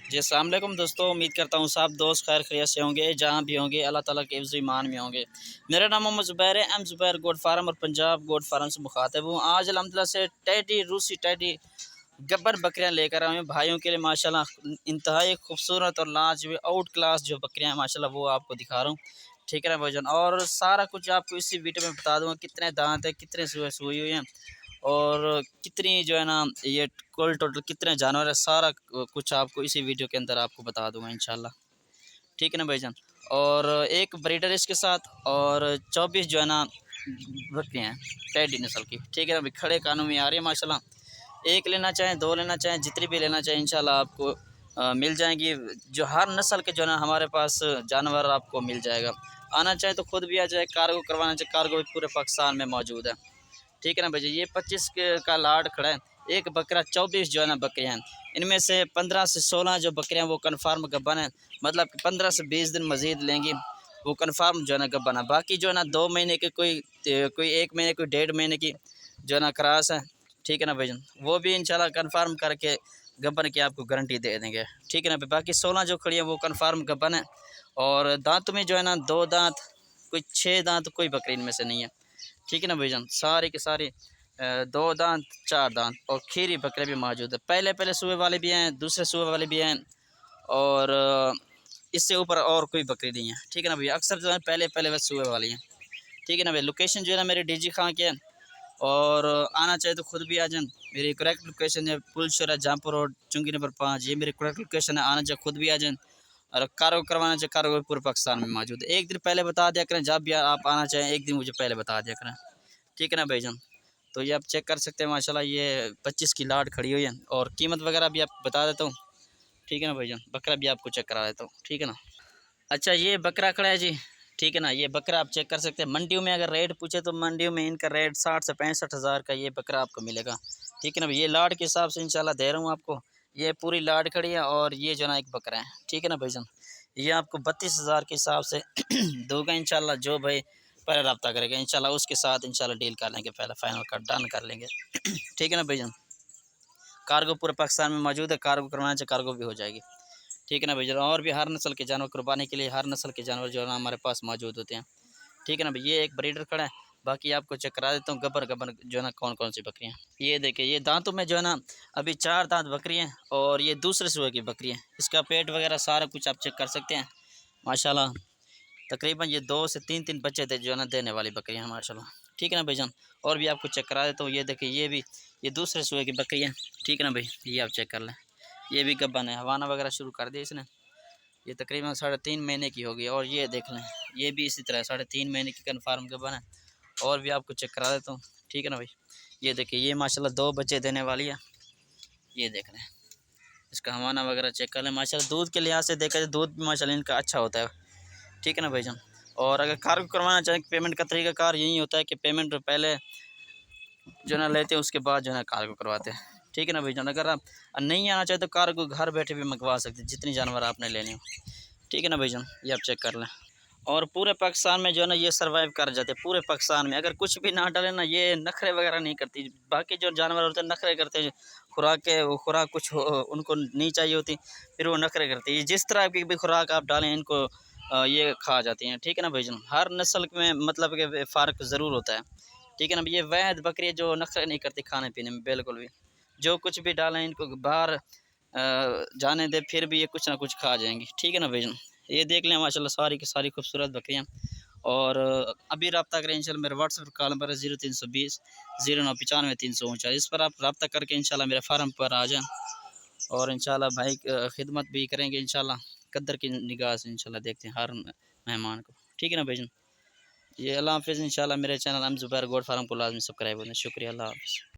जी अस्सलाम वालेकुम दोस्तों, उम्मीद करता हूँ सब दोस्त खैर खैरियत से होंगे, जहाँ भी होंगे अल्लाह ताला के हिफ्ज़ ईमान में होंगे। मेरा नाम मोहम्मद ज़ुबैर है, एम ज़ुबैर गोट फार्म और पंजाब गोट फार्म से मुखातिब हूँ। आज अल्हम्दुलिल्लाह से टैडी रूसी टैडी गब्बर बकरियाँ लेकर आए हैं भाइयों के लिए। माशाल्लाह इंतहाई खूबसूरत और लाजवाब आउट क्लास जो बकरियाँ हैं माशाल्लाह वो आपको दिखा रहा हूँ। ठीक है ना भाईजान, और सारा कुछ आपको इसी वीडियो में बता दूँगा, कितने दांत है, कितने सुई सुई हुई हैं और कितनी जो है ना ये कुल टोटल कितने जानवर है, सारा कुछ आपको इसी वीडियो के अंदर आपको बता दूंगा इंशाल्लाह। ठीक है ना भाईजान। और एक ब्रीडर इसके साथ और 24 जो है ना बकरियाँ हैं टैडी नस्ल की। ठीक है ना भाई, खड़े कानों में आ रही है माशाल्लाह। एक लेना चाहें, दो लेना चाहें, जितनी भी लेना चाहें इंशाल्लाह आपको मिल जाएंगी। जो हर नस्ल के जो है ना हमारे पास जानवर आपको मिल जाएगा। आना चाहे तो खुद भी आ जाए, कार्गो करवाना चाहे कार्गो भी पूरे पाकिस्तान में मौजूद है। ठीक है ना भैया, ये 25 का लाट खड़ा है। एक बकरा 24 जो है ना बकरियाँ हैं, इनमें से 15 से 16 जो बकरियाँ वो कन्फर्म गब्बन है, मतलब कि 15 से 20 दिन मज़ीद लेंगी वो कन्फर्म जो है ना गब्बन है। बाकी जो है ना 2 महीने की कोई 1 महीने कोई 1.5 महीने की जो है ना क्रास है। ठीक है ना भाईजान, वो भी इंशाल्लाह कन्फर्म करके गब्बन की आपको गारंटी दे देंगे। ठीक है ना भाई, बाकी 16 जो खड़ी है वो कन्फर्म गब्बन है। और दांत में जो है ना 2 दांत, कोई 6 दांत कोई बकरी इनमें से नहीं है। ठीक है ना भाईजान, सारे के सारे 2 दांत 4 दांत और खीरी बकरे भी मौजूद है। पहले पहले सूबे वाले भी हैं, दूसरे सूबे वाले भी हैं और इससे ऊपर और कोई बकरी नहीं है। ठीक है ना भैया, अक्सर जो है पहले पहले वह सूबे वाली हैं। ठीक है ना भाई, लोकेशन जो है ना मेरी डीजी खां की है और आना चाहे तो खुद भी आ जाए। मेरी करेक्ट लोकेशन है पुलशरा जहाँपुर रोड चुंगी नंबर 5, ये मेरी करेक्ट लोकेशन है। आना चाहे खुद भी आ जाए और कार्गो करवाना चाहे कार्गो भी पूरे पाकिस्तान में मौजूद है। एक दिन पहले बता दिया करें, जब भी आप आना चाहें एक दिन मुझे पहले बता दिया करें। ठीक है ना भाईजान, तो ये आप चेक कर सकते हैं माशाल्लाह, ये 25 की लाट खड़ी हुई है और कीमत वगैरह भी आप बता देता हूँ। ठीक है ना भाईजान, बकरा भी आपको चेक करा देता हूँ। ठीक है ना। अच्छा, ये बकरा खड़ा है जी। ठीक है ना, ये बकरा आप चेक कर सकते हैं। मंडियों में अगर रेट पूछे तो मंडियों में इनका रेट 60 से 65 हज़ार का ये बकरा आपको मिलेगा। ठीक है ना भाई, ये लाट के हिसाब से इंशाल्लाह दे रहा हूँ आपको। ये पूरी लाट खड़ी है और ये जो ना एक बकरा है। ठीक है ना भाईजान, ये आपको 32 हज़ार के हिसाब से दूंगा इंशाल्लाह। जो भाई पहले रब्ता करेगा इंशाल्लाह उसके साथ इंशाल्लाह डील कर लेंगे, पहले फाइनल कर डन कर लेंगे। ठीक है ना भाईजान, कार्गो पूरे पाकिस्तान में मौजूद है, कार्गो करवाना चाहे कार्गो भी हो जाएगी। ठीक है ना भैया, और भी हर नस्ल के जानवर कुर्बानी के लिए हर नस्ल के जानवर जो है ना हमारे पास मौजूद होते हैं। ठीक है ना भैया, ये एक ब्रीडर खड़ा है। बाकी आपको चेक करा देता हूँ गब्बर गब्बर जो है ना कौन कौन सी बकरियाँ। ये देखिए, ये दांतों में जो है ना अभी 4 दांत बकरी हैं और ये दूसरे सूबे की बकरी है। इसका पेट वगैरह सारा कुछ आप चेक कर सकते हैं माशाल्लाह। तकरीबन ये 2 से 3 बच्चे थे जो है ना देने वाली बकरियाँ हैं माशाल्लाह। ठीक है ना भाईजान, और भी आपको चेक करा देता हूँ। ये देखिए, ये भी ये दूसरे सूबे की बकरी है। ठीक है ना भाई, ये आप चेक कर लें। ये भी गब्बन है, हवाना वगैरह शुरू कर दिया इसने। ये तकरीबन 3.5 महीने की होगी। और ये देख लें, ये भी इसी तरह 3.5 महीने की कन्फर्म गब्बन है। और भी आपको चेक करा देता हूँ। ठीक है ना भाई, ये देखिए, ये माशाल्लाह 2 बच्चे देने वाली है। ये देख लें, इसका हवाना वगैरह चेक कर लें। माशाल्लाह दूध के लिहाज से देखा जाए दूध भी माशाल्लाह इनका अच्छा होता है। ठीक है ना भाईजान, और अगर कार्गो करवाना चाहें पेमेंट का तरीका कार यही होता है कि पेमेंट पहले जो ना लेते हैं, उसके बाद जो है कार्गो करवाते हैं। ठीक है ना भाईजान, अगर आप नहीं आना चाहे तो कार्गो घर बैठे भी मंगवा सकते हैं जितनी जानवर आपने लेनी हो। ठीक है ना भाईजान, ये आप चेक कर लें। और पूरे पाकिस्तान में जो है ना ये सर्वाइव कर जाते हैं। पूरे पाकिस्तान में अगर कुछ भी ना डाले ना, ये नखरे वगैरह नहीं करती। बाकी जो जानवर होते हैं नखरे करते हैं, खुराक के वो खुराक कुछ उनको नहीं चाहिए होती, फिर वो नखरे करती है। जिस तरह की भी खुराक आप डालें इनको ये खा जाती हैं। ठीक है ना भाईजान, हर नस्ल में मतलब कि फ़र्क ज़रूर होता है। ठीक है ना, ये वैद बकरी जो नखरे नहीं करती खाने पीने में बिल्कुल भी। जो कुछ भी डालें इनको बाहर जाने दे फिर भी ये कुछ ना कुछ खा जाएंगी। ठीक है ना भाईजान, ये देख लें माशाल्लाह सारी की सारी खूबसूरत बकरियाँ। और अभी रब्ता करें इंशाल्लाह, मेरा व्हाट्सएप कॉल नंबर है 0320 0995 349। इस पर आप रब्ता करके इंशाल्लाह मेरे फार्म पर आ जाएँ और इंशाल्लाह भाई खिदमत भी करेंगे इंशाल्लाह। कद्र की निगाह से इंशाल्लाह देखते हैं हर मेहमान को। ठीक है ना भाईजान, ये अल्लाह हाफ़िज़। इंशाल्लाह मेरे channel M Zubair goat farm को लाज़मी सब्सक्राइब करें। शुक्रिया, अल्लाह हाफ़िज़।